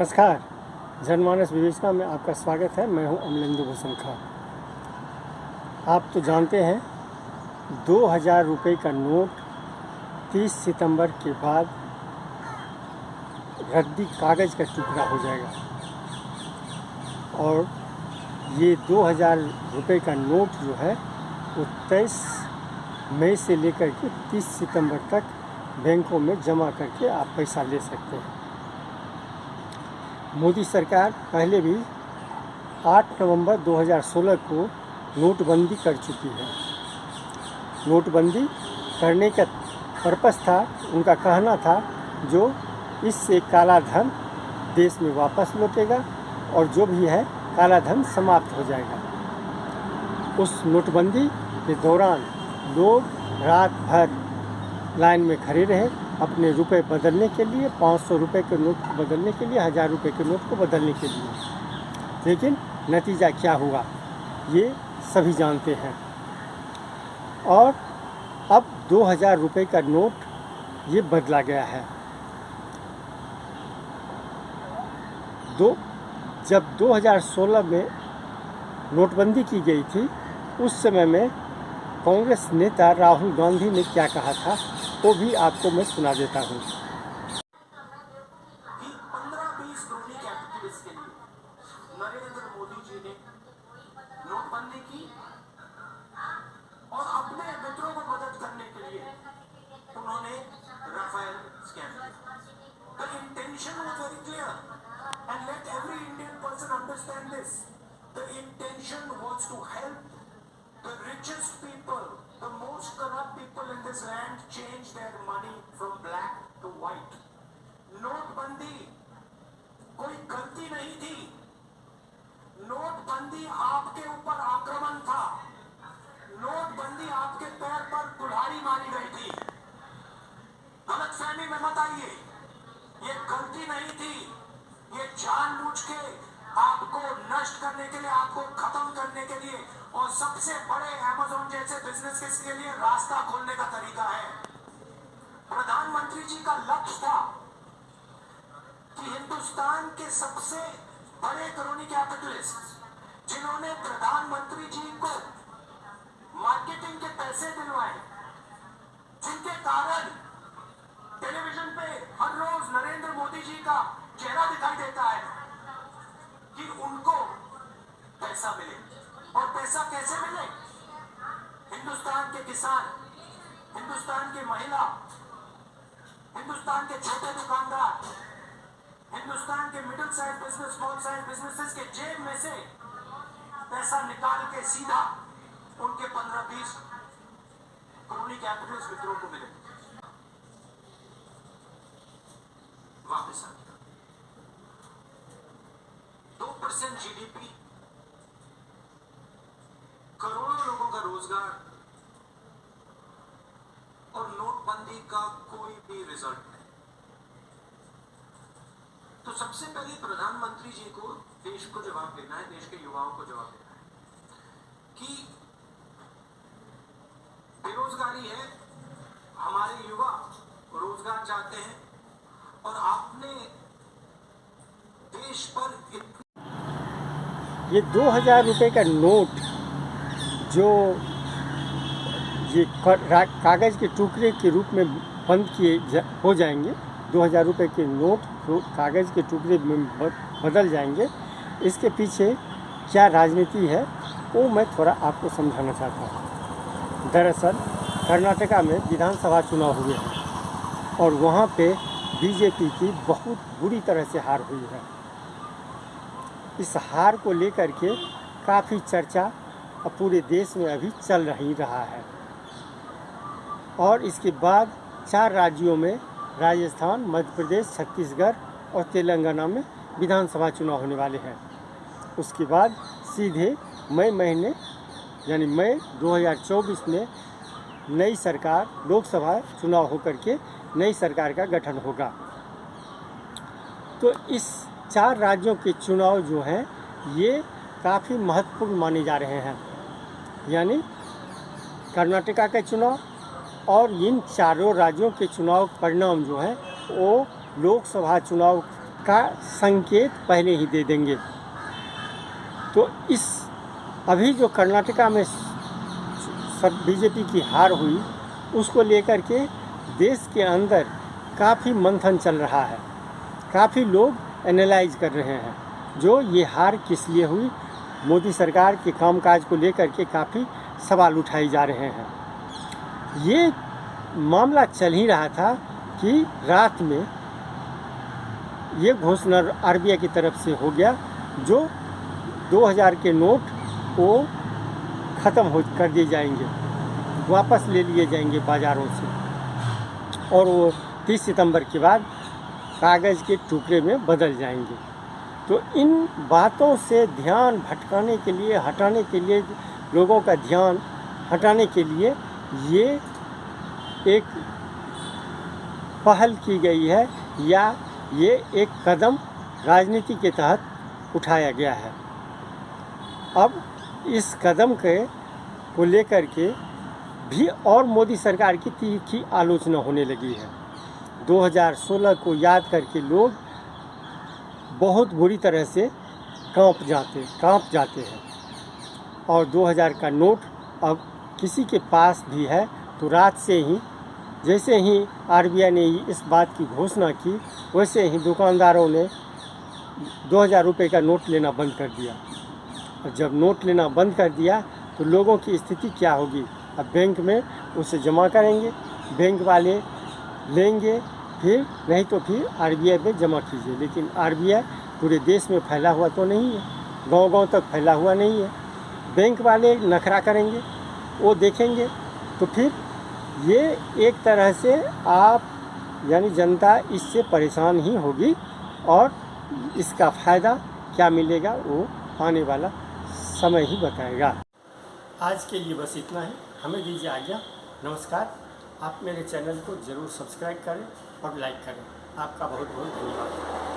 नमस्कार। जनमानस विवेचना में आपका स्वागत है। मैं हूं अमलेंदु भूषण खां। आप तो जानते हैं 2000 रुपये का नोट 30 सितंबर के बाद रद्दी कागज़ का टुकड़ा हो जाएगा और ये 2000 रुपये का नोट जो है वो 23 मई से लेकर के 30 सितंबर तक बैंकों में जमा करके आप पैसा ले सकते हैं। मोदी सरकार पहले भी 8 नवंबर 2016 को नोटबंदी कर चुकी है। नोटबंदी करने का पर्पस था, उनका कहना था जो इससे काला धन देश में वापस लौटेगा और जो भी है काला धन समाप्त हो जाएगा। उस नोटबंदी के दौरान लोग रात भर लाइन में खड़े रहे अपने रुपए बदलने के लिए, 500 रुपये के नोट को बदलने के लिए, 1000 रुपये के नोट को बदलने के लिए। लेकिन नतीजा क्या हुआ ये सभी जानते हैं। और अब 2000 रुपये का नोट ये बदला गया है। जब 2016 में नोटबंदी की गई थी उस समय में कांग्रेस नेता राहुल गांधी ने क्या कहा था वो भी आपको मैं सुना देता हूँ। 15-20 करोड़ कैपिटलिस्ट के लिए नरेंद्र मोदी जी ने नोटबंदी की और अपने मित्रों को मदद करने के लिए उन्होंने राफेल स्कैम किया। The intention was very clear and let every Indian person understand this. The intention was to help the richest people, the most corrupt people in this land change their money from black to white. नोटबंदी कोई गलती नहीं थी। नोटबंदी आपके ऊपर आक्रमण था। नोटबंदी आपके पैर पर कुल्हाड़ी मारी गई थी। गलतफहमी में मत आइए, ये गलती नहीं थी। ये जानबूझ के आपको नष्ट करने के लिए, आपको खत्म करने के लिए और सबसे बड़े अमेज़न जैसे बिजनेस के लिए रास्ता खोलने का तरीका है। प्रधानमंत्री जी का लक्ष्य था कि हिंदुस्तान के सबसे बड़े क्रोनी कैपिटलिस्ट जिन्होंने प्रधानमंत्री जी को मार्केटिंग के पैसे दिलवाए, जिनके कारण टेलीविजन पे हर रोज नरेंद्र मोदी जी का चेहरा दिखाई देता है, कि उनको पैसा मिले। और पैसा कैसे मिले? हिंदुस्तान के किसान, हिंदुस्तान की महिला, हिंदुस्तान के छोटे दुकानदार, हिंदुस्तान के middle size business, small size businesses के जेब में से पैसा निकाल के सीधा उनके 15-20 करोड़ कैपिटलिस्ट मित्रों को मिले। वापस आ गया 2% जीडीपी, करोड़ों लोगों का रोजगार और नोटबंदी का कोई भी रिजल्ट नहीं। तो सबसे पहले प्रधानमंत्री जी को देश को जवाब देना है, देश के युवाओं को जवाब देना है कि बेरोजगारी है, हमारे युवा रोजगार चाहते हैं और आपने देश पर ये 2000 रुपये का नोट जो ये कागज़ के टुकड़े के रूप में बंद हो जाएंगे, 2000 रुपये के नोट कागज़ के टुकड़े में बदल जाएंगे, इसके पीछे क्या राजनीति है वो मैं थोड़ा आपको समझाना चाहता हूँ। दरअसल कर्नाटका में विधानसभा चुनाव हुए हैं और वहाँ पे बीजेपी की बहुत बुरी तरह से हार हुई है। इस हार को लेकर के काफ़ी चर्चा अब पूरे देश में अभी चल रहा है। और इसके बाद 4 राज्यों में, राजस्थान, मध्य प्रदेश, छत्तीसगढ़ और तेलंगाना में विधानसभा चुनाव होने वाले हैं। उसके बाद सीधे मई महीने यानी मई 2024 में नई सरकार, लोकसभा चुनाव होकर के नई सरकार का गठन होगा। तो इस 4 राज्यों के चुनाव जो हैं ये काफ़ी महत्वपूर्ण माने जा रहे हैं। यानी कर्नाटका का चुनाव और इन चारों राज्यों के चुनाव परिणाम जो हैं वो लोकसभा चुनाव का संकेत पहले ही दे देंगे। तो इस अभी जो कर्नाटका में सब बीजेपी की हार हुई, उसको लेकर के देश के अंदर काफ़ी मंथन चल रहा है। काफ़ी लोग एनालाइज कर रहे हैं जो ये हार किस लिए हुई। मोदी सरकार के कामकाज को लेकर के काफ़ी सवाल उठाए जा रहे हैं। ये मामला चल ही रहा था कि रात में ये घोषणा आरबीआई की तरफ से हो गया, जो 2000 के नोट वो ख़त्म हो कर दिए जाएंगे, वापस ले लिए जाएंगे बाज़ारों से, और वो 30 सितंबर के बाद कागज़ के टुकड़े में बदल जाएंगे। तो इन बातों से ध्यान भटकाने के लिए, हटाने के लिए, लोगों का ध्यान हटाने के लिए ये एक पहल की गई है, या ये एक कदम राजनीति के तहत उठाया गया है। अब इस कदम को लेकर के भी और मोदी सरकार की तीखी आलोचना होने लगी है। 2016 को याद करके लोग बहुत बुरी तरह से कांप जाते हैं, और 2000 का नोट अब किसी के पास भी है तो रात से ही, जैसे ही आरबीआई ने इस बात की घोषणा की, वैसे ही दुकानदारों ने 2000 रुपये का नोट लेना बंद कर दिया। और जब नोट लेना बंद कर दिया तो लोगों की स्थिति क्या होगी? अब बैंक में उसे जमा करेंगे, बैंक वाले लेंगे, फिर नहीं तो फिर आरबीआई में जमा कीजिए। लेकिन आरबीआई पूरे देश में फैला हुआ तो नहीं है, गांव-गांव तक फैला हुआ नहीं है। बैंक वाले नखरा करेंगे, वो देखेंगे, तो फिर ये एक तरह से आप यानी जनता इससे परेशान ही होगी, और इसका फ़ायदा क्या मिलेगा वो आने वाला समय ही बताएगा। आज के लिए बस इतना ही, हमें दीजिए आज्ञा। नमस्कार। आप मेरे चैनल को ज़रूर सब्सक्राइब करें और लाइक करें। आपका बहुत बहुत धन्यवाद।